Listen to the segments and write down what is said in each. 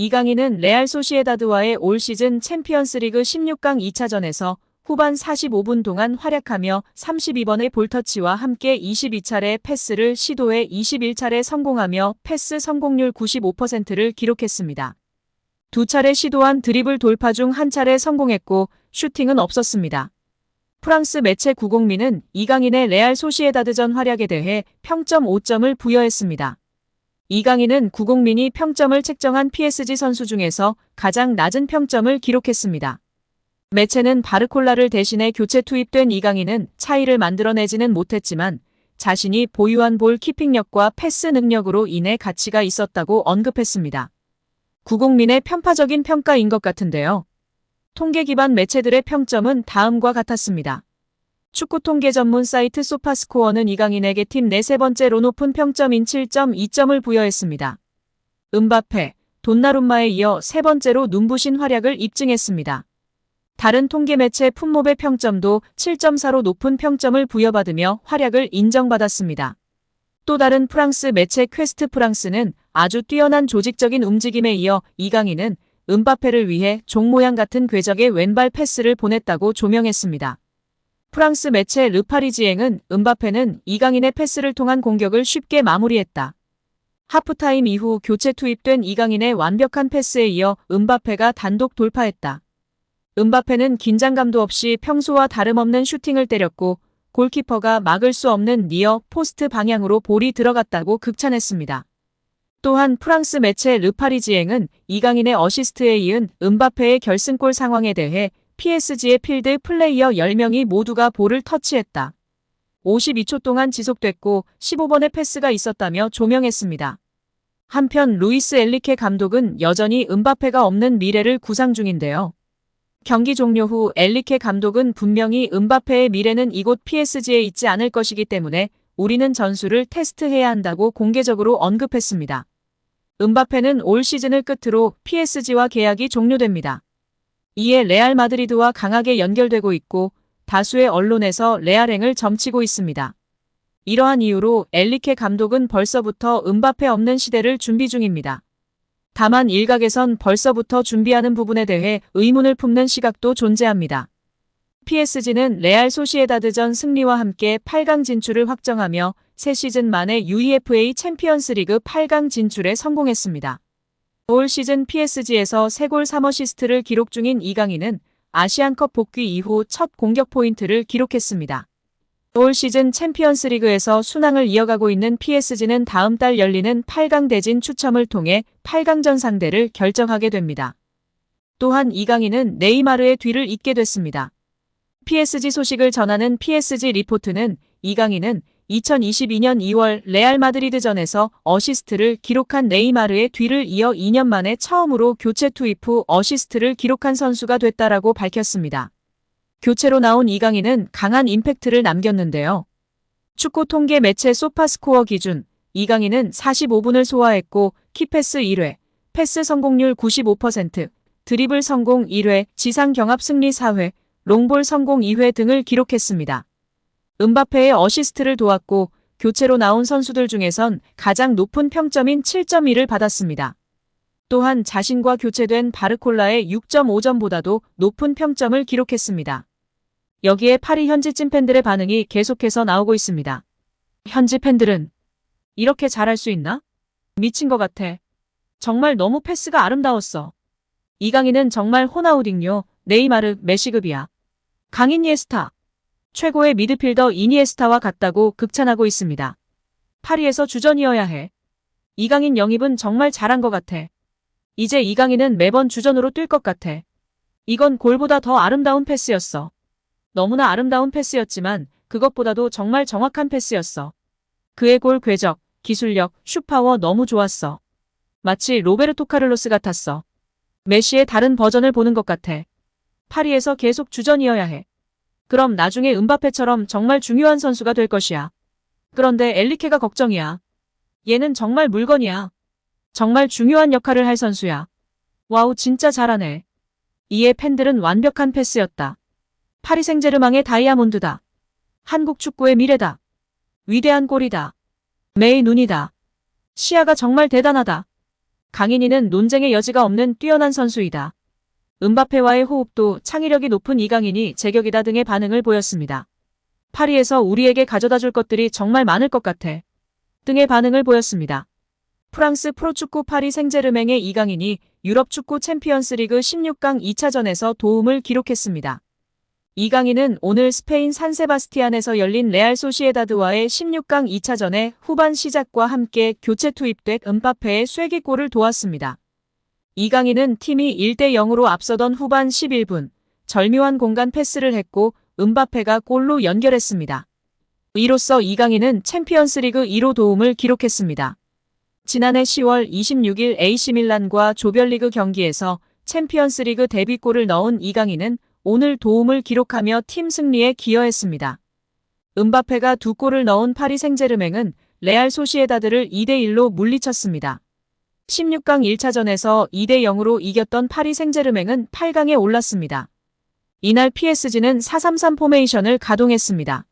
이강인은 레알 소시에다드와의 올 시즌 챔피언스리그 16강 2차전에서 후반 45분 동안 활약하며 32번의 볼터치와 함께 22차례 패스를 시도해 21차례 성공하며 패스 성공률 95%를 기록했습니다. 두 차례 시도한 드리블 돌파 중 한 차례 성공했고 슈팅은 없었습니다. 프랑스 매체 구공민은 이강인의 레알 소시에다드전 활약에 대해 평점 5점을 부여했습니다. 이강인은 구공민이 평점을 책정한 PSG 선수 중에서 가장 낮은 평점을 기록했습니다. 매체는 바르콜라를 대신해 교체 투입된 이강인은 차이를 만들어내지는 못했지만 자신이 보유한 볼 키핑력과 패스 능력으로 인해 가치가 있었다고 언급했습니다. 구공민의 편파적인 평가인 것 같은데요. 통계 기반 매체들의 평점은 다음과 같았습니다. 축구 통계 전문 사이트 소파스코어는 이강인에게 팀 내 세 번째로 높은 평점인 7.2점을 부여했습니다. 음바페, 돈나룸마에 이어 세 번째로 눈부신 활약을 입증했습니다. 다른 통계 매체 풋몹의 평점도 7.4로 높은 평점을 부여받으며 활약을 인정받았습니다. 또 다른 프랑스 매체 퀘스트 프랑스는 아주 뛰어난 조직적인 움직임에 이어 이강인은 음바페를 위해 종 모양 같은 궤적의 왼발 패스를 보냈다고 조명했습니다. 프랑스 매체 르파리지앵은 음바페는 이강인의 패스를 통한 공격을 쉽게 마무리했다. 하프타임 이후 교체 투입된 이강인의 완벽한 패스에 이어 음바페가 단독 돌파했다. 음바페는 긴장감도 없이 평소와 다름없는 슈팅을 때렸고 골키퍼가 막을 수 없는 니어 포스트 방향으로 볼이 들어갔다고 극찬했습니다. 또한 프랑스 매체 르파리지앵은 이강인의 어시스트에 이은 음바페의 결승골 상황에 대해 PSG의 필드 플레이어 10명이 모두가 볼을 터치했다. 52초 동안 지속됐고 15번의 패스가 있었다며 조명했습니다. 한편 루이스 엘리케 감독은 여전히 음바페가 없는 미래를 구상 중인데요. 경기 종료 후 엘리케 감독은 분명히 음바페의 미래는 이곳 PSG에 있지 않을 것이기 때문에 우리는 전술을 테스트해야 한다고 공개적으로 언급했습니다. 음바페는 올 시즌을 끝으로 PSG와 계약이 종료됩니다. 이에 레알 마드리드와 강하게 연결되고 있고 다수의 언론에서 레알행을 점치고 있습니다. 이러한 이유로 엘리케 감독은 벌써부터 음바페 없는 시대를 준비 중입니다. 다만 일각에선 벌써부터 준비하는 부분에 대해 의문을 품는 시각도 존재합니다. PSG는 레알 소시에다드전 승리와 함께 8강 진출을 확정하며 새 시즌 만에 UEFA 챔피언스리그 8강 진출에 성공했습니다. 올 시즌 PSG에서 3골 3어시스트를 기록 중인 이강인은 아시안컵 복귀 이후 첫 공격 포인트를 기록했습니다. 올 시즌 챔피언스리그에서 순항을 이어가고 있는 PSG는 다음 달 열리는 8강 대진 추첨을 통해 8강전 상대를 결정하게 됩니다. 또한 이강인은 네이마르의 뒤를 잇게 됐습니다. PSG 소식을 전하는 PSG 리포트는 이강인은 2022년 2월 레알 마드리드전에서 어시스트를 기록한 네이마르의 뒤를 이어 2년 만에 처음으로 교체 투입 후 어시스트를 기록한 선수가 됐다라고 밝혔습니다. 교체로 나온 이강인은 강한 임팩트를 남겼는데요. 축구 통계 매체 소파스코어 기준 이강인은 45분을 소화했고 키패스 1회, 패스 성공률 95%, 드리블 성공 1회, 지상 경합 승리 4회, 롱볼 성공 2회 등을 기록했습니다. 음바페의 어시스트를 도왔고 교체로 나온 선수들 중에선 가장 높은 평점인 7.1을 받았습니다. 또한 자신과 교체된 바르콜라의 6.5점보다도 높은 평점을 기록했습니다. 여기에 파리 현지 찐팬들의 반응이 계속해서 나오고 있습니다. 현지 팬들은 이렇게 잘할 수 있나? 미친 것 같아. 정말 너무 패스가 아름다웠어. 이강인은 정말 호나우딩요, 네이마르, 메시급이야. 강이니에스타. 최고의 미드필더 이니에스타와 같다고 극찬하고 있습니다. 파리에서 주전이어야 해. 이강인 영입은 정말 잘한 것 같아. 이제 이강인은 매번 주전으로 뛸 것 같아. 이건 골보다 더 아름다운 패스였어. 너무나 아름다운 패스였지만 그것보다도 정말 정확한 패스였어. 그의 골 궤적, 기술력, 슛파워 너무 좋았어. 마치 로베르토 카를로스 같았어. 메시의 다른 버전을 보는 것 같아. 파리에서 계속 주전이어야 해. 그럼 나중에 음바페처럼 정말 중요한 선수가 될 것이야. 그런데 엘리케가 걱정이야. 얘는 정말 물건이야. 정말 중요한 역할을 할 선수야. 와우 진짜 잘하네. 이에 팬들은 완벽한 패스였다. 파리 생제르맹의 다이아몬드다. 한국 축구의 미래다. 위대한 골이다. 메이 눈이다. 시야가 정말 대단하다. 강인이는 논쟁의 여지가 없는 뛰어난 선수이다. 음바페와의 호흡도 창의력이 높은 이강인이 제격이다 등의 반응을 보였습니다. 파리에서 우리에게 가져다 줄 것들이 정말 많을 것 같아. 등의 반응을 보였습니다. 프랑스 프로축구 파리 생제르맹의 이강인이 유럽 축구 챔피언스리그 16강 2차전에서 도움을 기록했습니다. 이강인은 오늘 스페인 산세바스티안에서 열린 레알 소시에다드와의 16강 2차전에 후반 시작과 함께 교체 투입돼 음바페의 쐐기골을 도왔습니다. 이강인은 팀이 1대0으로 앞서던 후반 11분 절묘한 공간 패스를 했고 음바페가 골로 연결했습니다. 이로써 이강인은 챔피언스리그 1호 도움을 기록했습니다. 지난해 10월 26일 AC밀란과 조별리그 경기에서 챔피언스리그 데뷔골을 넣은 이강인은 오늘 도움을 기록하며 팀 승리에 기여했습니다. 음바페가 2골을 넣은 파리 생제르맹은 레알 소시에다드를 2대1로 물리쳤습니다. 16강 1차전에서 2대0으로 이겼던 파리 생제르맹은 8강에 올랐습니다. 이날 PSG는 4-3-3 포메이션을 가동했습니다.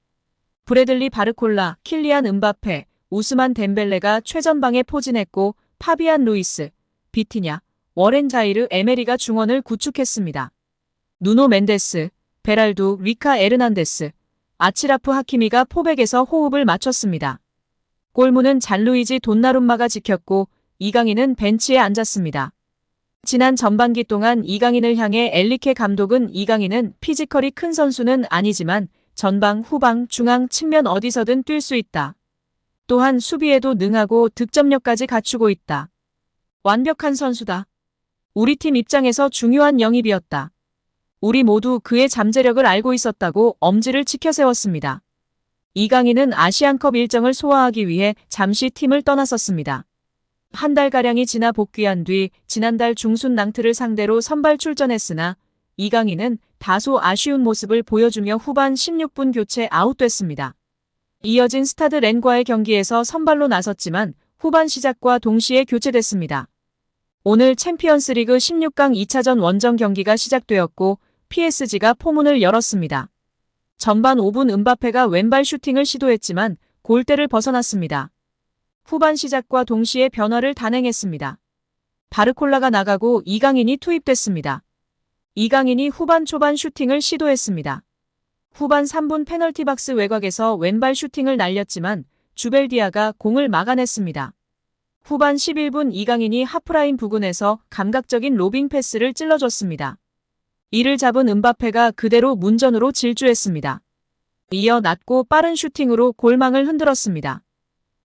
브래들리 바르콜라, 킬리안 음바페, 우스만 덴벨레가 최전방에 포진했고 파비안 루이스, 비티냐, 워렌 자이르 에메리가 중원을 구축했습니다. 누노 멘데스, 베랄두, 리카 에르난데스, 아치라프 하키미가 포백에서 호흡을 맞췄습니다. 골문은 잔루이지 돈나룸마가 지켰고 이강인은 벤치에 앉았습니다. 지난 전반기 동안 이강인을 향해 엘리케 감독은 이강인은 피지컬이 큰 선수는 아니지만 전방, 후방, 중앙 측면 어디서든 뛸 수 있다. 또한 수비에도 능하고 득점력까지 갖추고 있다. 완벽한 선수다. 우리 팀 입장에서 중요한 영입이었다. 우리 모두 그의 잠재력을 알고 있었다고 엄지를 치켜세웠습니다. 이강인은 아시안컵 일정을 소화하기 위해 잠시 팀을 떠났었습니다. 한 달가량이 지나 복귀한 뒤 지난달 중순 낭트를 상대로 선발 출전했으나 이강인은 다소 아쉬운 모습을 보여주며 후반 16분 교체 아웃됐습니다. 이어진 스타드 렌과의 경기에서 선발로 나섰지만 후반 시작과 동시에 교체됐습니다. 오늘 챔피언스리그 16강 2차전 원정 경기가 시작되었고 PSG가 포문을 열었습니다. 전반 5분 음바페가 왼발 슈팅을 시도했지만 골대를 벗어났습니다. 후반 시작과 동시에 변화를 단행했습니다. 바르콜라가 나가고 이강인이 투입됐습니다. 이강인이 후반 초반 슈팅을 시도했습니다. 후반 3분 페널티 박스 외곽에서 왼발 슈팅을 날렸지만 주벨디아가 공을 막아냈습니다. 후반 11분 이강인이 하프라인 부근에서 감각적인 로빙 패스를 찔러줬습니다. 이를 잡은 음바페가 그대로 문전으로 질주했습니다. 이어 낮고 빠른 슈팅으로 골망을 흔들었습니다.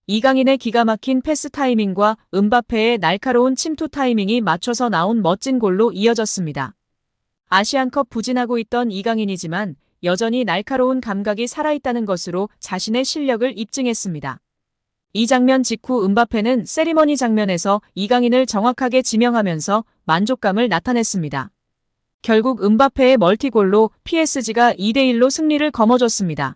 이강인의 기가 막힌 패스 타이밍과 음바페의 날카로운 침투 타이밍이 맞춰서 나온 멋진 골로 이어졌습니다. 아시안컵 부진하고 있던 이강인이지만 여전히 날카로운 감각이 살아있다는 것으로 자신의 실력을 입증했습니다. 이 장면 직후 음바페는 세리머니 장면에서 이강인을 정확하게 지명하면서 만족감을 나타냈습니다. 결국 음바페의 멀티골로 PSG가 2대1로 승리를 거머쥐었습니다.